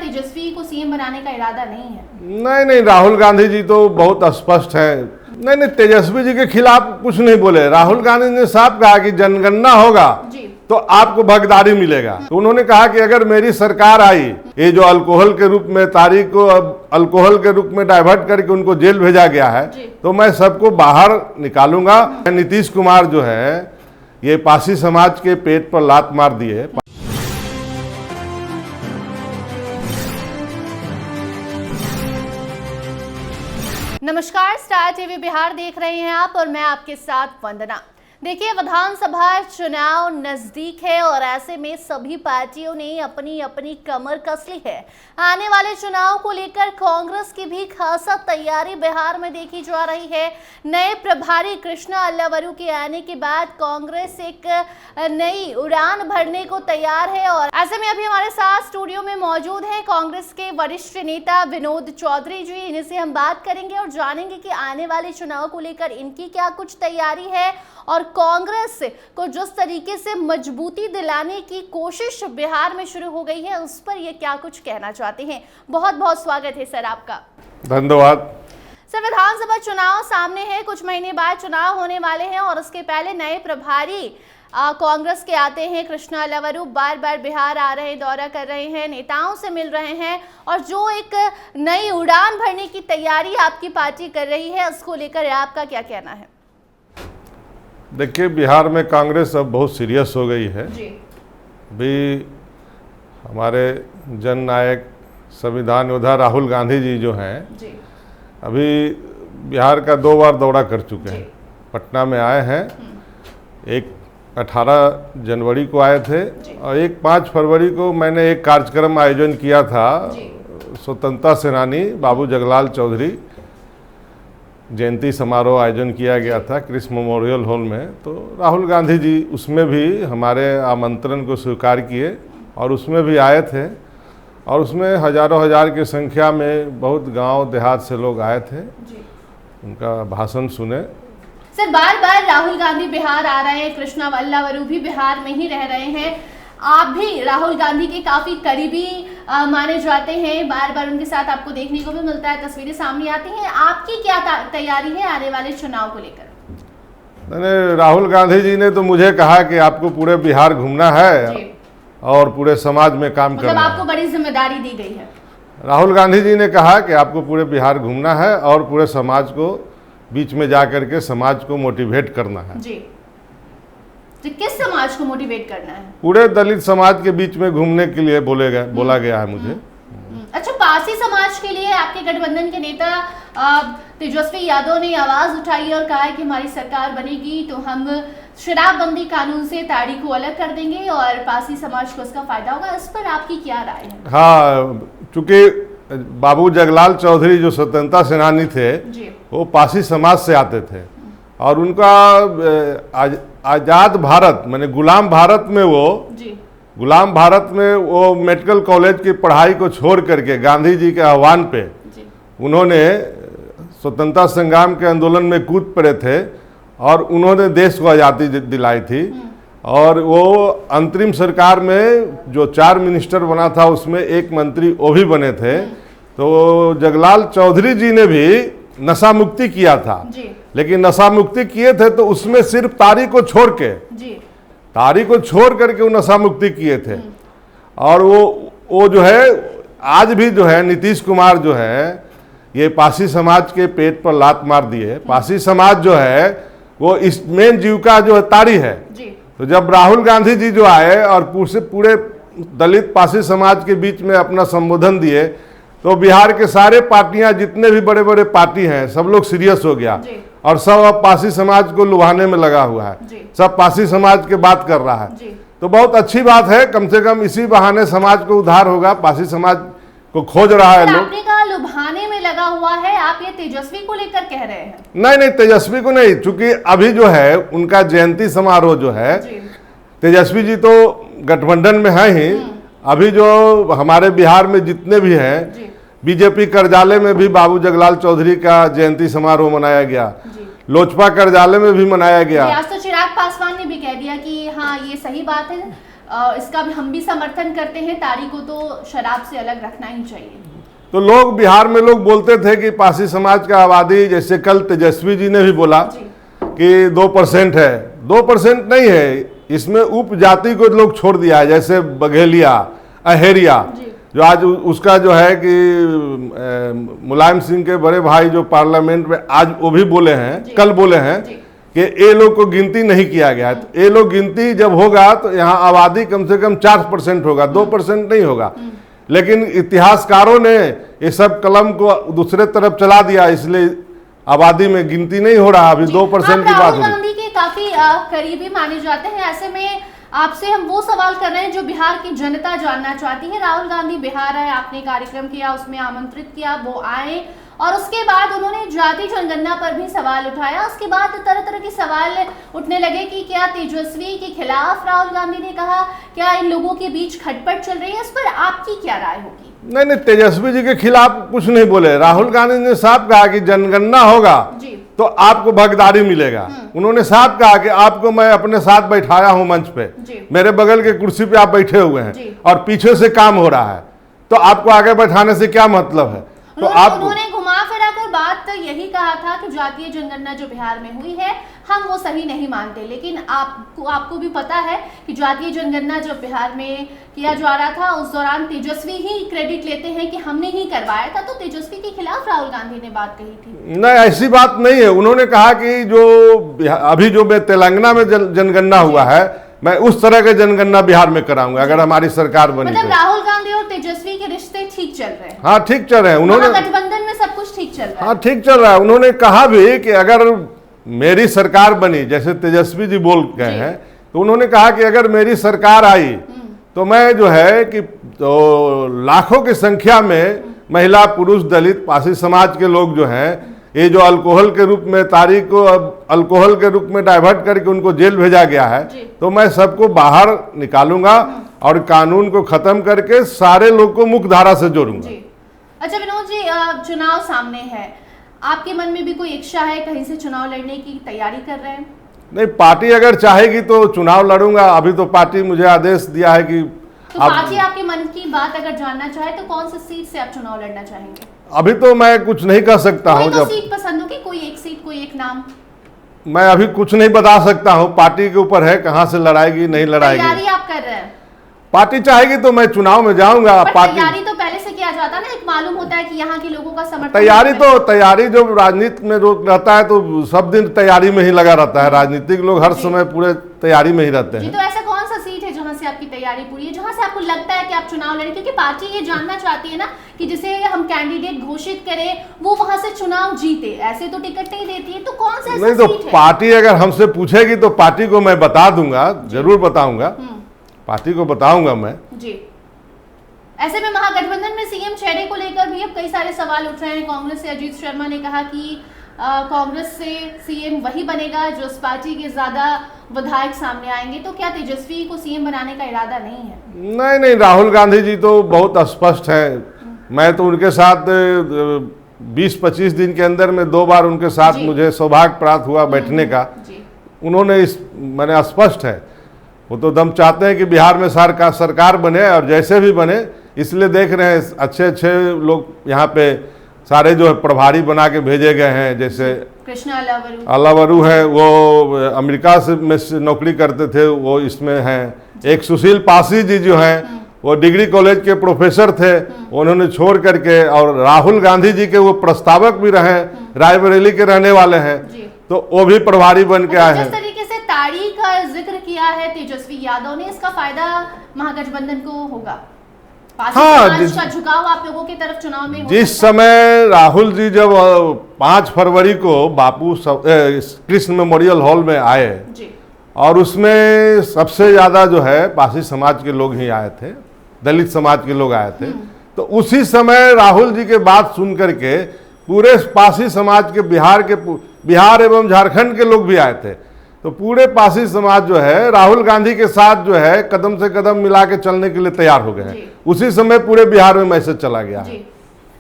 तेजस्वी को सीएम बनाने का इरादा नहीं है? नहीं, राहुल गांधी जी तो बहुत स्पष्ट है। नहीं, तेजस्वी जी के खिलाफ कुछ नहीं बोले। राहुल गांधी ने साफ कहा कि जनगणना होगा तो आपको भागीदारी मिलेगा। तो उन्होंने कहा कि अगर मेरी सरकार आई, ये जो अल्कोहल के रूप में तारीख को अब अल्कोहल के रूप में डाइवर्ट करके उनको जेल भेजा गया है, तो मैं सबको बाहर निकालूंगा। नीतीश कुमार जो है ये पासी समाज के पेट पर लात मार दिए। नमस्कार, स्टार टीवी बिहार देख रहे हैं आप और मैं आपके साथ वंदना। देखिए, विधानसभा चुनाव नजदीक है और ऐसे में सभी पार्टियों ने अपनी अपनी कमर कस ली है। आने वाले चुनाव को लेकर कांग्रेस की भी खासा तैयारी बिहार में देखी जा रही है। नए प्रभारी कृष्णा अल्लावरू के आने के बाद कांग्रेस एक नई उड़ान भरने को तैयार है और ऐसे में अभी हमारे साथ स्टूडियो में मौजूद है कांग्रेस के वरिष्ठ नेता विनोद चौधरी जी। इनसे हम बात करेंगे और जानेंगे कि आने वाले चुनाव को लेकर इनकी क्या कुछ तैयारी है और कांग्रेस को जिस तरीके से मजबूती दिलाने की कोशिश बिहार में शुरू हो गई है उस पर ये क्या कुछ कहना चाहते हैं। बहुत बहुत स्वागत है सर आपका। धन्यवाद सर। विधानसभा चुनाव सामने है, कुछ महीने बाद चुनाव होने वाले हैं और उसके पहले नए प्रभारी कांग्रेस के आते हैं। कृष्णा अल्लावरू बार बार बिहार आ रहे हैं, दौरा कर रहे हैं, नेताओं से मिल रहे हैं और जो एक नई उड़ान भरने की तैयारी आपकी पार्टी कर रही है उसको लेकर आपका क्या कहना है? देखिए, बिहार में कांग्रेस अब बहुत सीरियस हो गई है। भी हमारे जन नायक संविधान योद्धा राहुल गांधी जी जो हैं अभी बिहार का 2 बार दौरा कर चुके हैं। पटना में आए हैं, एक 18 जनवरी को आए थे और एक 5 फरवरी को मैंने एक कार्यक्रम आयोजन किया था। स्वतंत्रता सेनानी बाबू जगलाल चौधरी जयंती समारोह आयोजन किया गया था क्रिस मेमोरियल हॉल में। तो राहुल गांधी जी उसमें भी हमारे आमंत्रण को स्वीकार किए और उसमें भी आए थे और उसमें हजारों हजार की संख्या में बहुत गांव देहात से लोग आए थे, उनका भाषण सुने। सर, बार बार राहुल गांधी बिहार आ रहे हैं, कृष्णा अल्लावरू भी बिहार में ही रह रहे हैं, आप भी राहुल गांधी के काफी करीबी माने जाते हैं, बार बार उनके साथ आपको देखने को भी मिलता है, तस्वीरें सामने आती हैं। आपकी क्या तैयारी है आने वाले चुनाव को लेकर? मैंने राहुल गांधी जी ने तो मुझे कहा कि आपको पूरे बिहार घूमना है और पूरे समाज में काम करना है। आपको बड़ी जिम्मेदारी दी गई है। राहुल गांधी जी ने कहा कि आपको पूरे बिहार घूमना है और पूरे समाज को बीच में जा करके समाज को मोटिवेट करना है। जी, तो किस समाज को मोटिवेट करना है? पूरे दलित समाज के बीच में घूमने के लिए बोला गया है मुझे। अच्छा, पासी समाज के लिए आपके गठबंधन के नेता तेजस्वी यादव ने आवाज उठाई और कहा है कि हमारी सरकार बनेगी तो हम शराबबंदी कानून से ताड़ी को अलग कर देंगे और पासी समाज को इसका फायदा होगा। इस पर आपकी क्या राय है? हाँ, चूंकि बाबू जगलाल चौधरी जो स्वतंत्रता सेनानी थे वो पासी समाज से आते थे और उनका आज़ाद भारत माने गुलाम भारत में वो मेडिकल कॉलेज की पढ़ाई को छोड़ करके गांधी जी के आह्वान पे उन्होंने स्वतंत्रता संग्राम के आंदोलन में कूद पड़े थे और उन्होंने देश को आज़ादी दिलाई थी। और वो अंतरिम सरकार में जो 4 मिनिस्टर बना था उसमें एक मंत्री वो भी बने थे। तो जगलाल चौधरी जी ने भी नशा मुक्ति किया था, लेकिन नशा मुक्ति किए थे तो उसमें सिर्फ तारी को छोड़ करके वो नशा मुक्ति किए थे। और वो जो है आज भी जो है नीतीश कुमार जो है ये पासी समाज के पेट पर लात मार दिए। पासी समाज जो है वो इस मेन जीविका जो है तारी है। तो जब राहुल गांधी जी जो आए और पूरे दलित पासी समाज के बीच में अपना संबोधन दिए तो बिहार के सारे पार्टियां जितने भी बड़े बड़े पार्टी हैं सब लोग सीरियस हो गया और सब अब पासी समाज को लुभाने में लगा हुआ है, सब पासी समाज के बात कर रहा है। तो बहुत अच्छी बात है, कम से कम इसी बहाने समाज को उद्धार होगा। पासी समाज को खोज रहा है लोग। आपने कहा लुभाने में लगा हुआ है, आप ये तेजस्वी को लेकर कह रहे हैं? नहीं, तेजस्वी को नहीं, चूंकि अभी जो है उनका जयंती समारोह जो है, तेजस्वी जी तो गठबंधन में है ही। अभी जो हमारे बिहार में जितने भी हैं, बीजेपी कार्यालय में भी बाबू जगलाल चौधरी का जयंती समारोह मनाया गया, लोजपा कार्यालय में भी मनाया गया। आज तो चिराग पासवान ने भी कह दिया कि हाँ ये सही बात है, इसका भी हम भी समर्थन करते हैं, ताड़ी को तो शराब से अलग रखना ही चाहिए। तो लोग बिहार में लोग बोलते थे कि पासी समाज का आबादी, जैसे कल तेजस्वी जी ने भी बोला कि 2% है। 2% नहीं है, इसमें उपजाति को लोग छोड़ दिया है, जैसे बघेलिया, अहेरिया, जो आज उसका जो है कि मुलायम सिंह के बड़े भाई जो पार्लियामेंट में आज वो भी बोले हैं, कल बोले हैं कि ये लोग को गिनती नहीं किया गया है। तो ये लोग गिनती जब होगा तो यहाँ आबादी कम से कम 4% होगा, 2% नहीं होगा। लेकिन इतिहासकारों ने ये सब कलम को दूसरे तरफ चला दिया, इसलिए आबादी में गिनती नहीं हो रहा। अभी 2% की बात हो रही है। राहुल गांधी के काफी करीबी माने जाते हैं, ऐसे में आपसे हम वो सवाल कर रहे हैं जो बिहार की जनता जानना चाहती है। राहुल गांधी बिहार आए, आपने कार्यक्रम किया, उसमें आमंत्रित किया, वो आए और उसके बाद उन्होंने जाति जनगणना पर भी सवाल उठाया। उसके बाद तरह तरह के सवाल उठने लगे कि क्या तेजस्वी के खिलाफ राहुल गांधी ने कहा, क्या इन लोगों के बीच खटपट चल रही है, इस पर आपकी क्या राय होगी? नहीं, तेजस्वी जी के खिलाफ कुछ नहीं बोले। राहुल गांधी ने साफ कहा कि जनगणना होगा तो आपको भागीदारी मिलेगा। उन्होंने साफ कहा कि आपको मैं अपने साथ बैठाया हूं मंच पे, मेरे बगल के कुर्सी पे आप बैठे हुए हैं और पीछे से काम हो रहा है, तो आपको आगे बैठाने से क्या मतलब है? तो उन्होंने घुमा फिरा कर बात यही कहा था कि जातीय जनगणना जो बिहार में हुई है हम वो सही नहीं मानते, लेकिन आपको भी पता है कि जातीय जनगणना जो बिहार में किया जा रहा था उस दौरान तेजस्वी ही क्रेडिट लेते हैं कि हमने ही करवाया था। तो तेजस्वी के खिलाफ राहुल गांधी ने बात कही थी। नहीं, ऐसी बात नहीं है। उन्होंने कहा कि जो अभी जो तेलंगाना में जनगणना हुआ है, मैं उस तरह के जनगणना बिहार में कराऊंगा अगर हमारी सरकार बनी। मतलब राहुल गांधी और तेजस्वी के रिश्ते ठीक चल रहे हैं? हाँ, ठीक चल रहे हैं। उन्होंने गठबंधन में सब कुछ ठीक चल रहा है? हाँ, ठीक चल रहा है। उन्होंने कहा भी कि अगर मेरी सरकार बनी, जैसे तेजस्वी जी बोल गए हैं, तो उन्होंने कहा कि अगर मेरी सरकार आई तो मैं जो है कि तो लाखों की संख्या में महिला, पुरुष, दलित, पासी समाज के लोग जो हैं, ये जो अल्कोहल के रूप में तारीख को अल्कोहल के रूप में डाइवर्ट करके उनको जेल भेजा गया है, तो मैं सबको बाहर निकालूंगा और कानून को खत्म करके सारे लोग को मुख्य धारा से जोड़ूंगा। अच्छा विनोद जी, चुनाव सामने है, आपके मन में भी कोई इच्छा है, कहीं से चुनाव लड़ने की तैयारी कर रहे हैं? नहीं, पार्टी अगर चाहेगी तो चुनाव लड़ूंगा। अभी तो पार्टी मुझे आदेश दिया है कि तो पार्टी आपके मन की बात अगर जानना चाहे तो कौन सी सीट से आप चुनाव लड़ना चाहेंगे? अभी तो मैं कुछ नहीं कर सकता हूँ। तो सीट पसंद होगी, कोई एक सीट, कोई एक नाम? मैं अभी कुछ नहीं बता सकता हूँ, पार्टी के ऊपर है कहाँ से लड़ाएगी नहीं लड़ाएगी। तैयारी आप कर रहे हैं? पार्टी चाहेगी तो मैं चुनाव में जाऊंगा। तैयारी तो पहले से किया जाता है ना, एक मालूम होता है कि यहाँ के लोगों का समर्थन। तैयारी जो राजनीति में जो रहता है तो सब दिन तैयारी में ही लगा रहता है। राजनीतिक लोग हर समय पूरे तैयारी में ही रहते हैं। तो ऐसा कौन सा सीट है जहाँ से आपकी तैयारी पूरी है, जहाँ से आपको लगता है कि आप चुनाव लड़ें? क्योंकि पार्टी ये जानना चाहती है ना कि जिसे हम कैंडिडेट घोषित करें वो वहां से चुनाव जीते, ऐसे तो टिकट नहीं देती है। तो कौन सा नहीं, तो पार्टी अगर हमसे पूछेगी तो पार्टी को मैं बता दूंगा, जरूर बताऊंगा, पार्टी को बताऊंगा मैं जी। ऐसे में महागठबंधन में सीएम चेहरे को लेकर भी अब कई सारे सवाल उठ रहे हैं। कांग्रेस से अजीत शर्मा ने कहा कि कांग्रेस से सीएम वही बनेगा जो उस पार्टी के ज्यादा विधायक सामने आएंगे। तो क्या तेजस्वी को सीएम बनाने का इरादा नहीं है? नहीं, राहुल गांधी जी तो बहुत स्पष्ट हैं। मैं तो उनके साथ 20-25 दिन के अंदर में 2 बार उनके साथ मुझे सौभाग्य प्राप्त हुआ बैठने का। उन्होंने मैंने स्पष्ट है, वो तो दम चाहते हैं कि बिहार में सरकार बने और जैसे भी बने, इसलिए देख रहे हैं अच्छे लोग यहाँ पे सारे जो है प्रभारी बना के भेजे गए हैं। जैसे कृष्णा अलावरू है, वो अमेरिका से में नौकरी करते थे, वो इसमें हैं। एक सुशील पासी जी जो हैं वो डिग्री कॉलेज के प्रोफेसर थे, उन्होंने छोड़ करके, और राहुल गांधी जी के वो प्रस्तावक भी रहे, रायबरेली के रहने वाले हैं, तो वो भी प्रभारी बन के आए हैं। जिस तरीके से ताड़ी का जिक्र किया है तेजस्वी यादव ने, इसका फायदा महागठबंधन को होगा? हाँ, का झुकाव आप लोगों की तरफ चुनाव में जिस समय राहुल जी जब 5 फरवरी को बापू कृष्ण मेमोरियल हॉल में आए जी, और उसमें सबसे ज्यादा जो है पासी समाज के लोग ही आए थे, दलित समाज के लोग आए थे, तो उसी समय राहुल जी के बात सुन करके पूरे पासी समाज के बिहार एवं झारखंड के लोग भी आए थे। तो पूरे पासी समाज जो है राहुल गांधी के साथ जो है कदम से कदम मिला के चलने के लिए तैयार हो गए हैं। उसी समय पूरे बिहार में मैसेज चला गया है।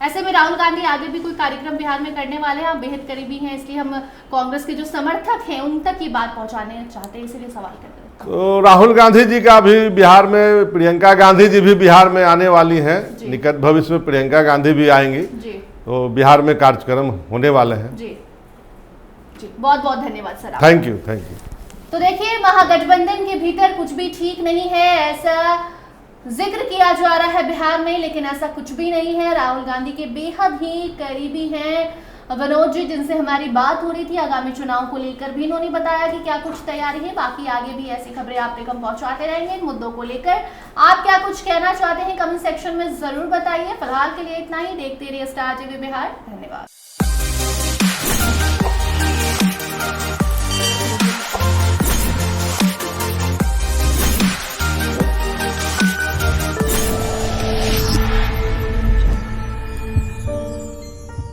ऐसे में राहुल गांधी आगे भी कोई कार्यक्रम बिहार में करने वाले हैं? आप बेहद करीबी हैं, इसलिए हम कांग्रेस के जो समर्थक हैं उन तक ये बात पहुंचाने चाहते हैं, इसीलिए सवाल करते हैं। तो राहुल गांधी जी का भी बिहार में, प्रियंका गांधी जी भी बिहार में आने वाली हैं, निकट भविष्य में प्रियंका गांधी भी आएंगी जी। तो बिहार में कार्यक्रम होने वाले हैं। जी जी, बहुत बहुत धन्यवाद sir. Thank you, thank you. तो देखिए, महागठबंधन के भीतर कुछ भी ठीक नहीं है, ऐसा जिक्र किया जा रहा है बिहार में, लेकिन ऐसा कुछ भी नहीं है। राहुल गांधी के बेहद ही करीबी हैं मनोज जी, जिनसे हमारी बात हो रही थी आगामी चुनाव को लेकर भी इन्होंने बताया कि क्या कुछ तैयारी है। बाकी आगे भी ऐसी खबरें आप तक हम पहुंचाते रहेंगे इन मुद्दों को लेकर। आप क्या कुछ कहना चाहते हैं कमेंट सेक्शन में जरूर बताइए। फिलहाल के लिए इतना ही। देखते रहिए स्टार टीवी बिहार। धन्यवाद।